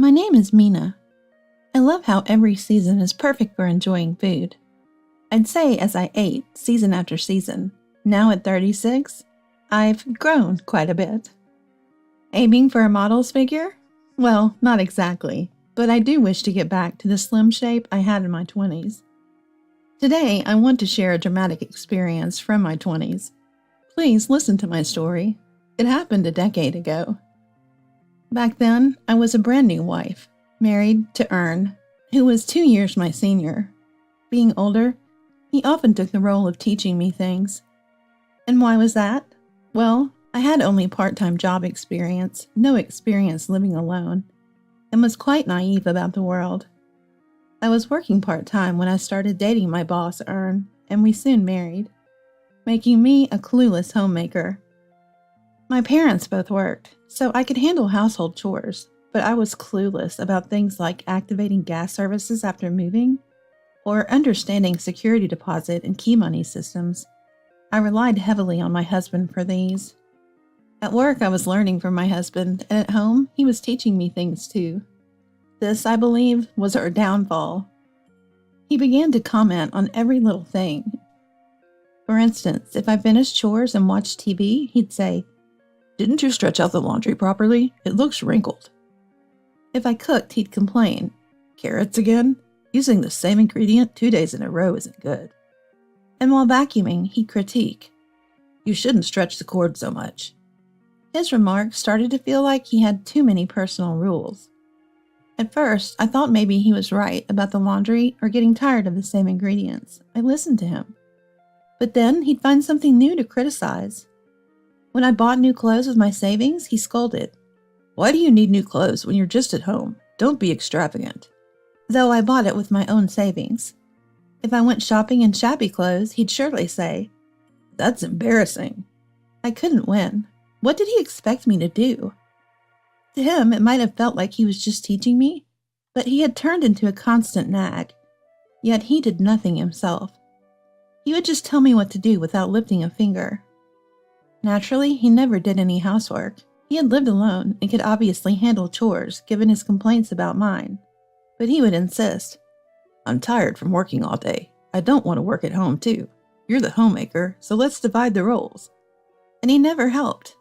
My name is Mina. I love how every season is perfect for enjoying food. I'd say as I ate season after season, now at 36, I've grown quite a bit. Aiming for a model's figure? Well, not exactly, but I do wish to get back to the slim shape I had in my 20s. Today, I want to share a dramatic experience from my 20s. Please listen to my story. It happened a decade ago. Back then, I was a brand new wife, married to Ern, who was 2 years my senior. Being older, he often took the role of teaching me things. And why was that? Well, I had only part-time job experience, no experience living alone, and was quite naive about the world. I was working part-time when I started dating my boss, Ern, and we soon married, making me a clueless homemaker. My parents both worked, so I could handle household chores, but I was clueless about things like activating gas services after moving, or understanding security deposit and key money systems. I relied heavily on my husband for these. At work, I was learning from my husband, and at home, he was teaching me things too. This, I believe, was our downfall. He began to comment on every little thing. For instance, if I finished chores and watched TV, he'd say, "Didn't you stretch out the laundry properly? It looks wrinkled." If I cooked, he'd complain, "Carrots again? Using the same ingredient 2 days in a row isn't good." And while vacuuming, he'd critique, "You shouldn't stretch the cord so much." His remarks started to feel like he had too many personal rules. At first, I thought maybe he was right about the laundry or getting tired of the same ingredients. I listened to him. But then he'd find something new to criticize. When I bought new clothes with my savings, he scolded, "Why do you need new clothes when you're just at home? Don't be extravagant." Though I bought it with my own savings. If I went shopping in shabby clothes, he'd surely say, "That's embarrassing." I couldn't win. What did he expect me to do? To him, it might have felt like he was just teaching me, but he had turned into a constant nag. Yet he did nothing himself. He would just tell me what to do without lifting a finger. Naturally, he never did any housework. He had lived alone and could obviously handle chores, given his complaints about mine. But he would insist, "I'm tired from working all day. I don't want to work at home too. You're the homemaker, so let's divide the roles." And he never helped.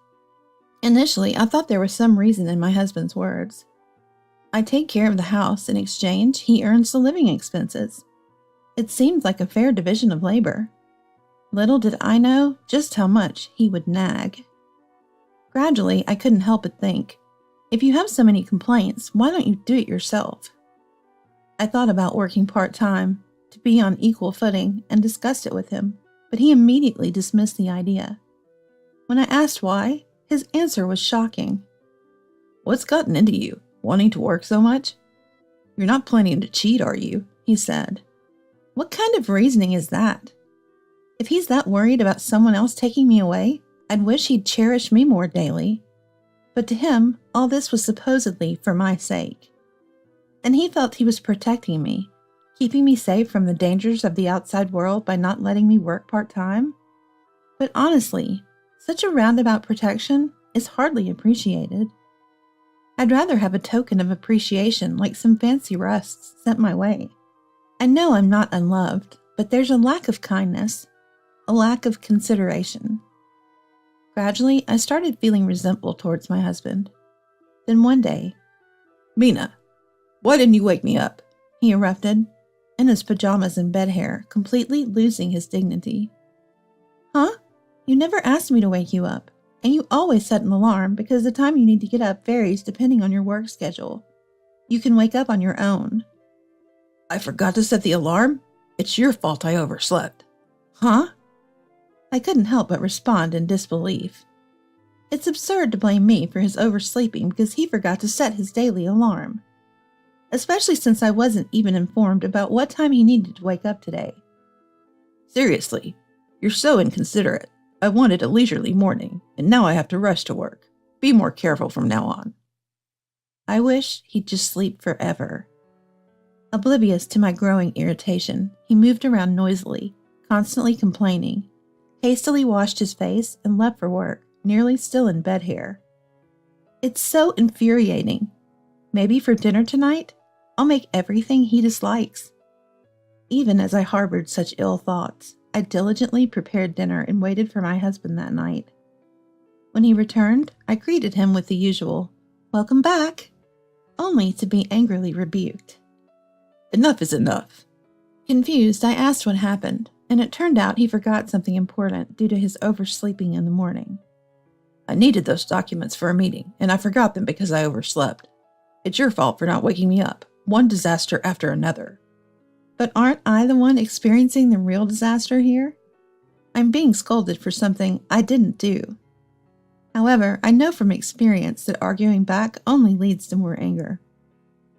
Initially, I thought there was some reason in my husband's words. I take care of the house. In exchange, he earns the living expenses. It seemed like a fair division of labor. Little did I know just how much he would nag. Gradually, I couldn't help but think, if you have so many complaints, why don't you do it yourself? I thought about working part-time, to be on equal footing, and discussed it with him, but he immediately dismissed the idea. When I asked why, his answer was shocking. "What's gotten into you, wanting to work so much? You're not planning to cheat, are you?" he said. What kind of reasoning is that? If he's that worried about someone else taking me away, I'd wish he'd cherish me more daily. But to him, all this was supposedly for my sake. And he felt he was protecting me, keeping me safe from the dangers of the outside world by not letting me work part-time. But honestly, such a roundabout protection is hardly appreciated. I'd rather have a token of appreciation like some fancy rusts sent my way. I know I'm not unloved, but there's a lack of kindness, a lack of consideration. Gradually, I started feeling resentful towards my husband. Then one day, "Mina, why didn't you wake me up?" he erupted, in his pajamas and bed hair, completely losing his dignity. "Huh? You never asked me to wake you up, and you always set an alarm because the time you need to get up varies depending on your work schedule. You can wake up on your own." "I forgot to set the alarm? It's your fault I overslept." "Huh?" I couldn't help but respond in disbelief. It's absurd to blame me for his oversleeping because he forgot to set his daily alarm. Especially since I wasn't even informed about what time he needed to wake up today. "Seriously, you're so inconsiderate. I wanted a leisurely morning, and now I have to rush to work. Be more careful from now on." I wish he'd just sleep forever. Oblivious to my growing irritation, he moved around noisily, constantly complaining, hastily washed his face, and left for work, nearly still in bed hair. It's so infuriating. Maybe for dinner tonight, I'll make everything he dislikes. Even as I harbored such ill thoughts, I diligently prepared dinner and waited for my husband that night. When he returned, I greeted him with the usual, "Welcome back," only to be angrily rebuked. Enough is enough. Confused, I asked what happened, and it turned out he forgot something important due to his oversleeping in the morning. I needed those documents for a meeting, and I forgot them because I overslept. It's your fault for not waking me up. One disaster after another. But aren't I the one experiencing the real disaster here? I'm being scolded for something I didn't do. However, I know from experience that arguing back only leads to more anger.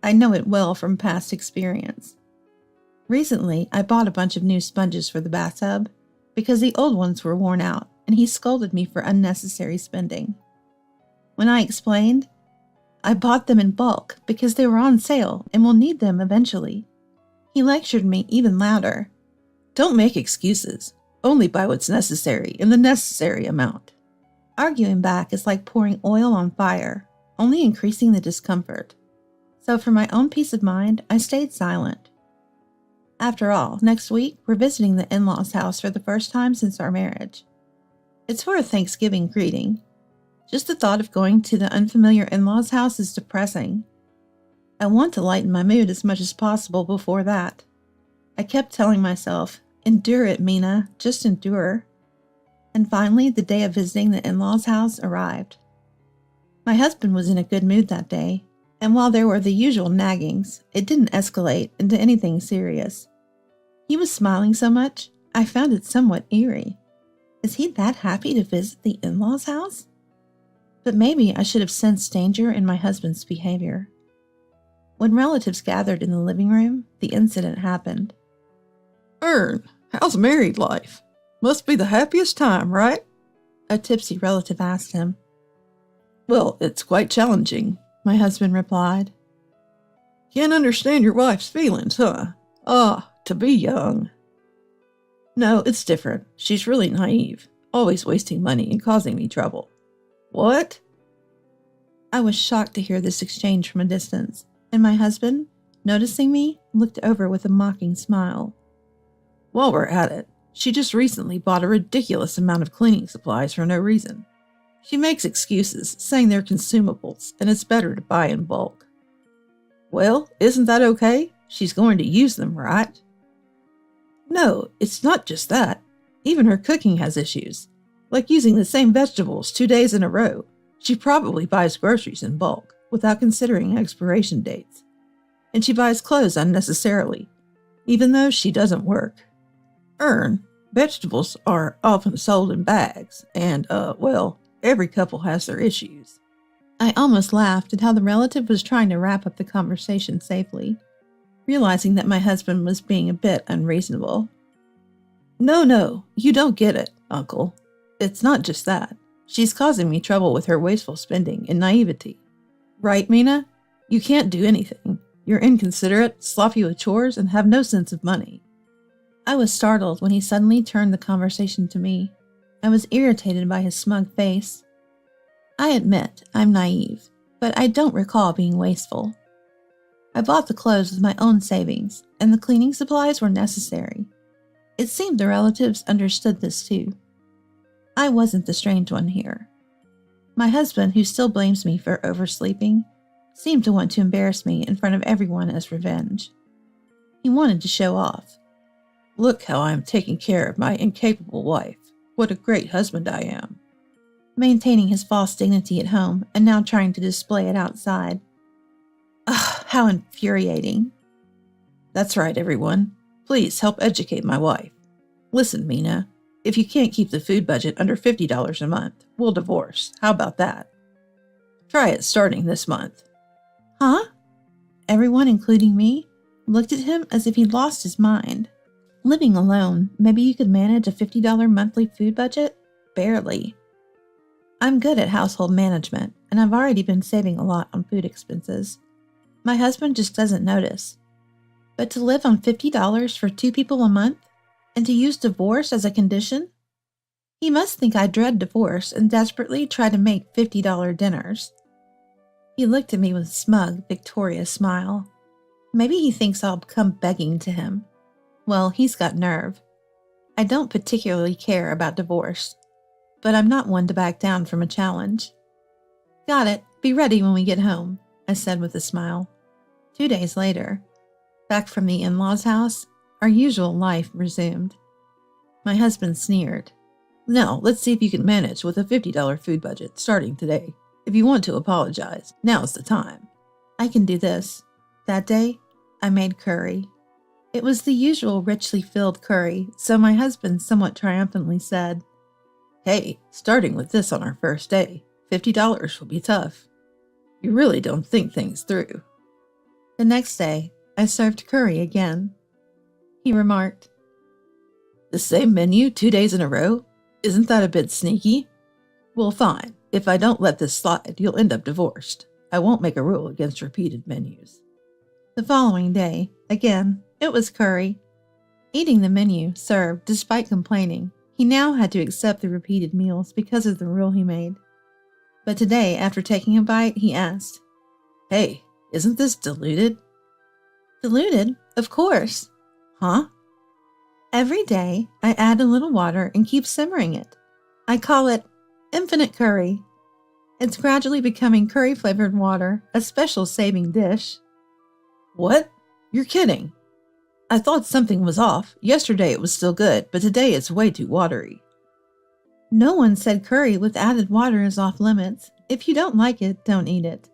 I know it well from past experience. Recently, I bought a bunch of new sponges for the bathtub because the old ones were worn out, and he scolded me for unnecessary spending. When I explained, I bought them in bulk because they were on sale and will need them eventually, he lectured me even louder. Don't make excuses. Only buy what's necessary in the necessary amount. Arguing back is like pouring oil on fire, only increasing the discomfort. So for my own peace of mind, I stayed silent. After all, next week, we're visiting the in-laws' house for the first time since our marriage. It's for a Thanksgiving greeting. Just the thought of going to the unfamiliar in-laws' house is depressing. I want to lighten my mood as much as possible before that. I kept telling myself, endure it, Mina, just endure. And finally, the day of visiting the in-laws' house arrived. My husband was in a good mood that day, and while there were the usual naggings, it didn't escalate into anything serious. He was smiling so much, I found it somewhat eerie. Is he that happy to visit the in-laws' house? But maybe I should have sensed danger in my husband's behavior. When relatives gathered in the living room, the incident happened. Ern, how's married life? Must be the happiest time, right? A tipsy relative asked him. Well, it's quite challenging, my husband replied. Can't understand your wife's feelings, huh? To be young. No, it's different. She's really naive, always wasting money and causing me trouble. What? I was shocked to hear this exchange from a distance, and my husband, noticing me, looked over with a mocking smile. While we're at it, she just recently bought a ridiculous amount of cleaning supplies for no reason. She makes excuses, saying they're consumables, and it's better to buy in bulk. Well, isn't that okay? She's going to use them, right? No, it's not just that. Even her cooking has issues, like using the same vegetables 2 days in a row. She probably buys groceries in bulk, without considering expiration dates. And she buys clothes unnecessarily, even though she doesn't work. Vegetables are often sold in bags, and, every couple has their issues. I almost laughed at how the relative was trying to wrap up the conversation safely, realizing that my husband was being a bit unreasonable. No, you don't get it, Uncle. It's not just that. She's causing me trouble with her wasteful spending and naivety. Right, Mina? You can't do anything. You're inconsiderate, sloppy with chores, and have no sense of money. I was startled when he suddenly turned the conversation to me. I was irritated by his smug face. I admit I'm naive, but I don't recall being wasteful. I bought the clothes with my own savings, and the cleaning supplies were necessary. It seemed the relatives understood this too. I wasn't the strange one here. My husband, who still blames me for oversleeping, seemed to want to embarrass me in front of everyone as revenge. He wanted to show off. Look how I am taking care of my incapable wife. What a great husband I am. Maintaining his false dignity at home and now trying to display it outside. How infuriating. That's right, everyone. Please help educate my wife. Listen, Mina, if you can't keep the food budget under $50 a month, we'll divorce. How about that? Try it starting this month. Huh? Everyone, including me, looked at him as if he'd lost his mind. Living alone, maybe you could manage a $50 monthly food budget? Barely. I'm good at household management, and I've already been saving a lot on food expenses. My husband just doesn't notice. But to live on $50 for 2 people a month, and to use divorce as a condition? He must think I dread divorce and desperately try to make $50 dinners. He looked at me with a smug, victorious smile. Maybe he thinks I'll come begging to him. Well, he's got nerve. I don't particularly care about divorce, but I'm not one to back down from a challenge. Got it. Be ready when we get home, I said with a smile. 2 days later, back from the in-laws' house, our usual life resumed. My husband sneered. Now, let's see if you can manage with a $50 food budget starting today. If you want to apologize, now's the time. I can do this. That day, I made curry. It was the usual richly filled curry, so my husband somewhat triumphantly said, Hey, starting with this on our first day, $50 will be tough. You really don't think things through. The next day, I served curry again. He remarked, The same menu 2 days in a row? Isn't that a bit sneaky? Well, fine. If I don't let this slide, you'll end up divorced. I won't make a rule against repeated menus. The following day, again, it was curry. Eating the menu served despite complaining, he now had to accept the repeated meals because of the rule he made. But today, after taking a bite, he asked, Hey, isn't this diluted? Diluted? Of course. Huh? Every day, I add a little water and keep simmering it. I call it infinite curry. It's gradually becoming curry-flavored water, a special saving dish. What? You're kidding. I thought something was off. Yesterday it was still good, but today it's way too watery. No one said curry with added water is off limits. If you don't like it, don't eat it.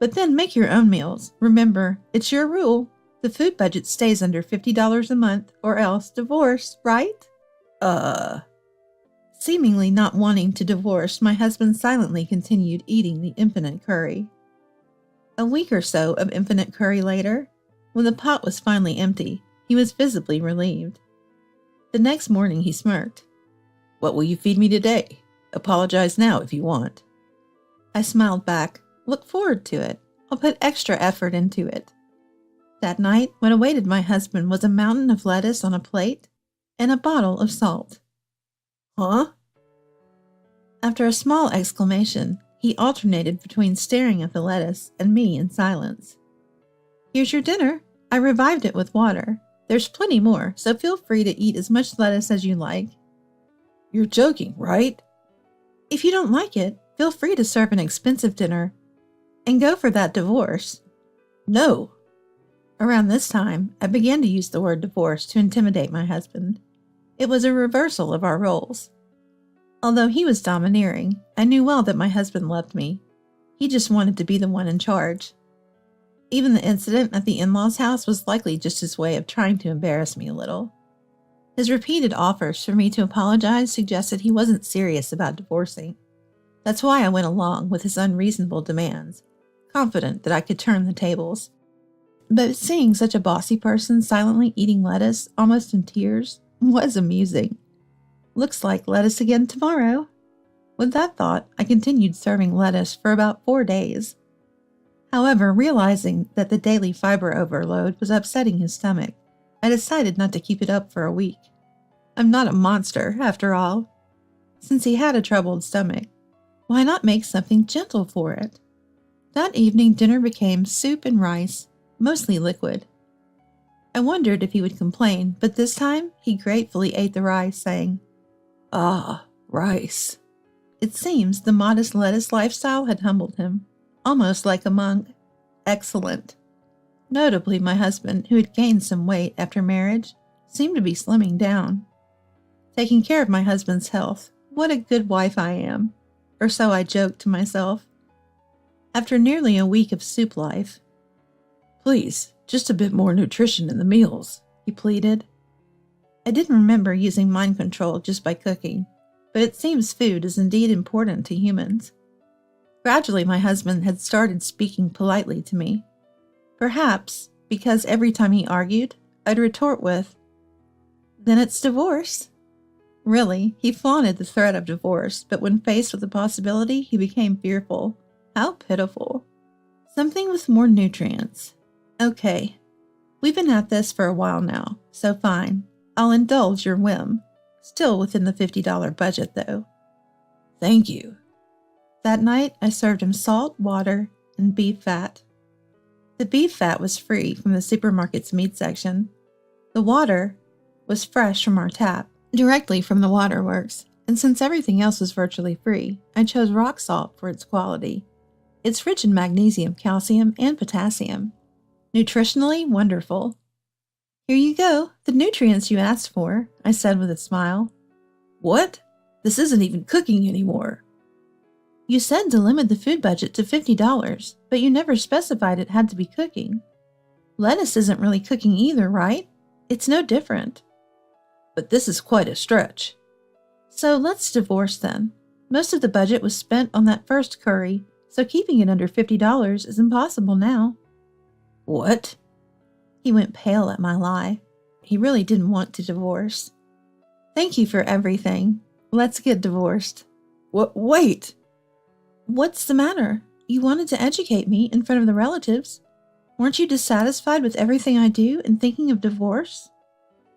But then make your own meals. Remember, it's your rule. The food budget stays under $50 a month or else divorce, right? Seemingly not wanting to divorce, my husband silently continued eating the infinite curry. A week or so of infinite curry later, when the pot was finally empty, he was visibly relieved. The next morning he smirked. What will you feed me today? Apologize now if you want. I smiled back. Look forward to it. I'll put extra effort into it. That night, what awaited my husband was a mountain of lettuce on a plate and a bottle of salt. Huh? After a small exclamation, he alternated between staring at the lettuce and me in silence. Here's your dinner. I revived it with water. There's plenty more, so feel free to eat as much lettuce as you like. You're joking, right? If you don't like it, feel free to serve an expensive dinner and go for that divorce. No. Around this time, I began to use the word divorce to intimidate my husband. It was a reversal of our roles. Although he was domineering, I knew well that my husband loved me. He just wanted to be the one in charge. Even the incident at the in-laws' house was likely just his way of trying to embarrass me a little. His repeated offers for me to apologize suggested he wasn't serious about divorcing. That's why I went along with his unreasonable demands, confident that I could turn the tables. But seeing such a bossy person silently eating lettuce, almost in tears, was amusing. Looks like lettuce again tomorrow. With that thought, I continued serving lettuce for about 4 days. However, realizing that the daily fiber overload was upsetting his stomach, I decided not to keep it up for a week. I'm not a monster, after all. Since he had a troubled stomach, why not make something gentle for it? That evening, dinner became soup and rice, mostly liquid. I wondered if he would complain, but this time he gratefully ate the rice, saying, Ah, rice. It seems the modest lettuce lifestyle had humbled him, almost like a monk. Excellent. Notably, my husband, who had gained some weight after marriage, seemed to be slimming down. Taking care of my husband's health, what a good wife I am, or so I joked to myself. After nearly a week of soup life, Please, just a bit more nutrition in the meals, he pleaded. I didn't remember using mind control just by cooking, but it seems food is indeed important to humans. Gradually, my husband had started speaking politely to me. Perhaps because every time he argued, I'd retort with, Then it's divorce. Really, he flaunted the threat of divorce, but when faced with the possibility, he became fearful. How pitiful. Something with more nutrients. Okay, we've been at this for a while now, so fine. I'll indulge your whim. Still within the $50 budget, though. Thank you. That night, I served him salt, water, and beef fat. The beef fat was free from the supermarket's meat section. The water was fresh from our tap, directly from the waterworks, and since everything else was virtually free, I chose rock salt for its quality. It's rich in magnesium, calcium, and potassium. Nutritionally wonderful. Here you go, the nutrients you asked for, I said with a smile. What? This isn't even cooking anymore. You said to limit the food budget to $50, but you never specified it had to be cooking. Lettuce isn't really cooking either, right? It's no different. But this is quite a stretch. So let's divorce then. Most of the budget was spent on that first curry, so keeping it under $50 is impossible now. What? He went pale at my lie. He really didn't want to divorce. Thank you for everything. Let's get divorced. Wait! What's the matter? You wanted to educate me in front of the relatives. Weren't you dissatisfied with everything I do and thinking of divorce?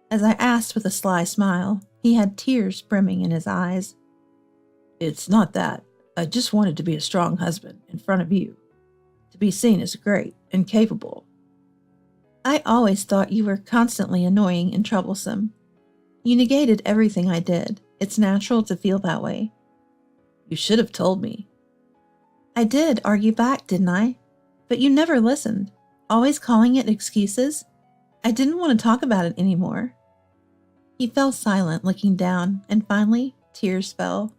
As I asked with a sly smile, he had tears brimming in his eyes. It's not that. I just wanted to be a strong husband in front of you. To be seen as great and capable. I always thought you were constantly annoying and troublesome. You negated everything I did. It's natural to feel that way. You should have told me. I did argue back, didn't I? But you never listened, always calling it excuses. I didn't want to talk about it anymore. He fell silent, looking down, and finally, tears fell.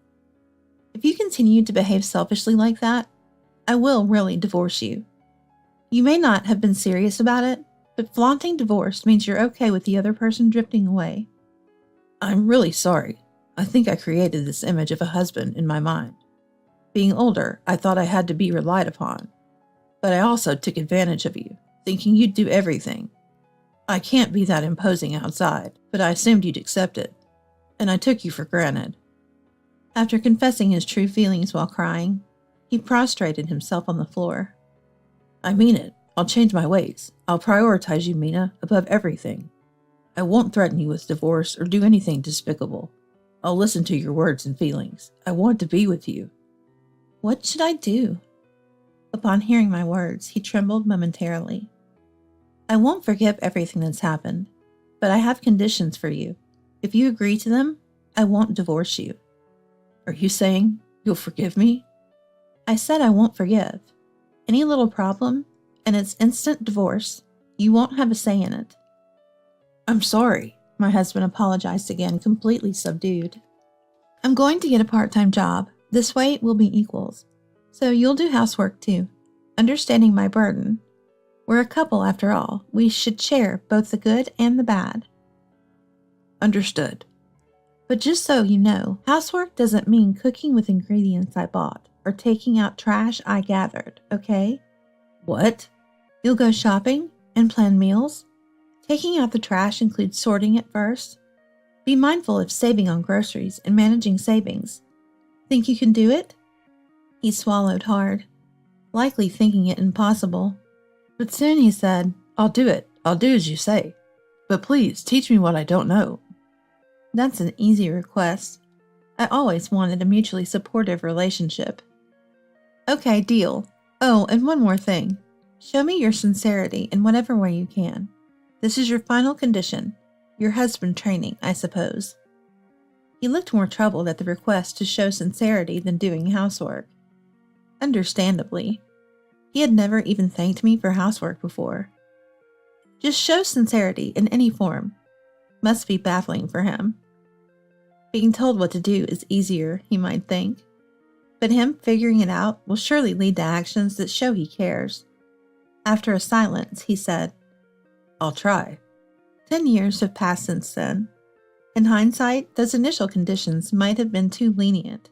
If you continue to behave selfishly like that, I will really divorce you. You may not have been serious about it, but flaunting divorce means you're okay with the other person drifting away. I'm really sorry. I think I created this image of a husband in my mind. Being older, I thought I had to be relied upon. But I also took advantage of you, thinking you'd do everything. I can't be that imposing outside, but I assumed you'd accept it. And I took you for granted. After confessing his true feelings while crying, he prostrated himself on the floor. I mean it. I'll change my ways. I'll prioritize you, Mina, above everything. I won't threaten you with divorce or do anything despicable. I'll listen to your words and feelings. I want to be with you. What should I do? Upon hearing my words, he trembled momentarily. I won't forgive everything that's happened, but I have conditions for you. If you agree to them, I won't divorce you. Are you saying you'll forgive me? I said I won't forgive. Any little problem, and it's instant divorce. You won't have a say in it. I'm sorry. My husband apologized again, completely subdued. I'm going to get a part-time job. This way we'll be equals. So you'll do housework too. Understanding my burden. We're a couple after all. We should share both the good and the bad. Understood. But just so you know, housework doesn't mean cooking with ingredients I bought or taking out trash I gathered, okay? What? You'll go shopping and plan meals? Taking out the trash includes sorting it first. Be mindful of saving on groceries and managing savings. Think you can do it? He swallowed hard, likely thinking it impossible. But soon he said, I'll do it. I'll do as you say. But please, teach me what I don't know. That's an easy request. I always wanted a mutually supportive relationship. Okay, deal. Oh, and one more thing. Show me your sincerity in whatever way you can. This is your final condition. Your husband training, I suppose. He looked more troubled at the request to show sincerity than doing housework. Understandably. He had never even thanked me for housework before. Just show sincerity in any form. Must be baffling for him. Being told what to do is easier, he might think. But him figuring it out will surely lead to actions that show he cares. After a silence, he said, I'll try. 10 years have passed since then. In hindsight, those initial conditions might have been too lenient.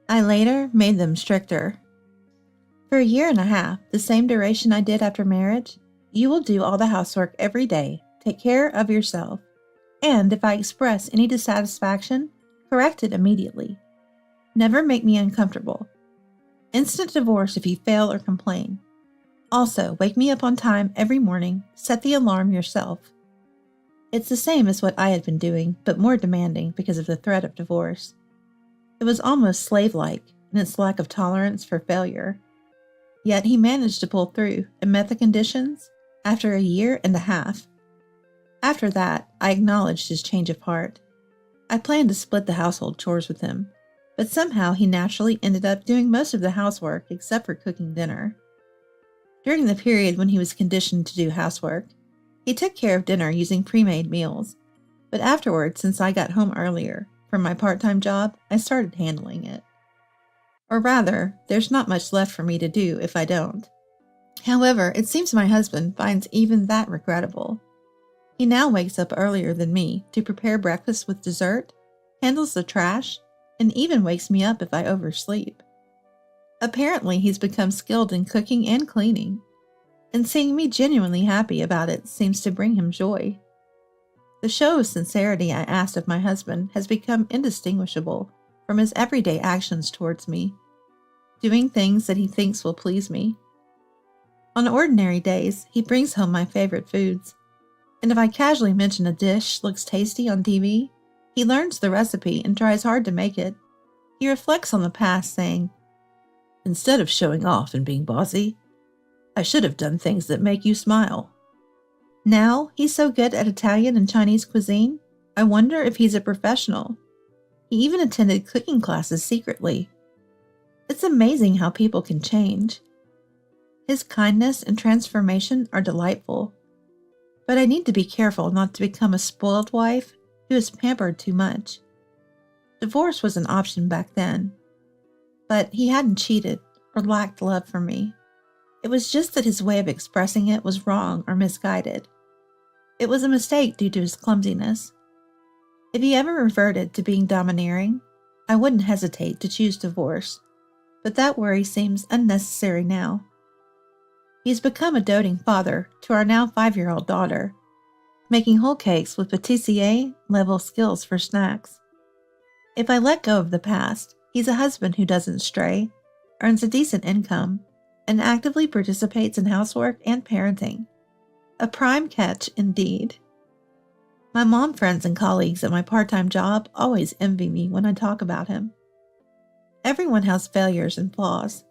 I later made them stricter. For a year and a half, the same duration I did after marriage, you will do all the housework every day, take care of yourself, and if I express any dissatisfaction, correct it immediately. Never make me uncomfortable. Instant divorce if you fail or complain. Also, wake me up on time every morning, set the alarm yourself. It's the same as what I had been doing, but more demanding because of the threat of divorce. It was almost slave-like in its lack of tolerance for failure. Yet he managed to pull through and met the conditions after a year and a half. After that, I acknowledged his change of heart. I planned to split the household chores with him, but somehow he naturally ended up doing most of the housework except for cooking dinner. During the period when he was conditioned to do housework, he took care of dinner using pre-made meals, but afterwards, since I got home earlier from my part-time job, I started handling it. Or rather, there's not much left for me to do if I don't. However, it seems my husband finds even that regrettable. He now wakes up earlier than me to prepare breakfast with dessert, handles the trash, and even wakes me up if I oversleep. Apparently, he's become skilled in cooking and cleaning, and seeing me genuinely happy about it seems to bring him joy. The show of sincerity I asked of my husband has become indistinguishable from his everyday actions towards me, doing things that he thinks will please me. On ordinary days, he brings home my favorite foods, and if I casually mention a dish looks tasty on TV, he learns the recipe and tries hard to make it. He reflects on the past, saying, "Instead of showing off and being bossy, I should have done things that make you smile." Now, he's so good at Italian and Chinese cuisine, I wonder if he's a professional. He even attended cooking classes secretly. It's amazing how people can change. His kindness and transformation are delightful, but I need to be careful not to become a spoiled wife who is pampered too much. Divorce was an option back then, but he hadn't cheated or lacked love for me. It was just that his way of expressing it was wrong or misguided. It was a mistake due to his clumsiness. If he ever reverted to being domineering, I wouldn't hesitate to choose divorce, but that worry seems unnecessary now. He's become a doting father to our now 5-year-old daughter, making whole cakes with pâtissier-level skills for snacks. If I let go of the past, he's a husband who doesn't stray, earns a decent income, and actively participates in housework and parenting. A prime catch indeed. My mom friends and colleagues at my part-time job always envy me when I talk about him. Everyone has failures and flaws.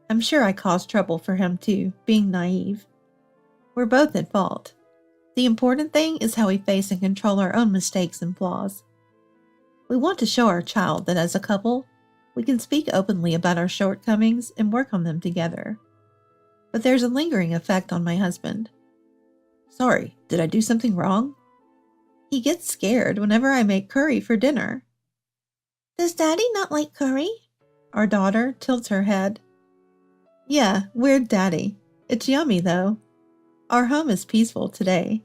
I'm sure I caused trouble for him too, being naive. We're both at fault. The important thing is how we face and control our own mistakes and flaws. We want to show our child that as a couple, we can speak openly about our shortcomings and work on them together. But there's a lingering effect on my husband. Sorry, did I do something wrong? He gets scared whenever I make curry for dinner. Does Daddy not like curry? Our daughter tilts her head. Yeah, weird Daddy. It's yummy though. Our home is peaceful today.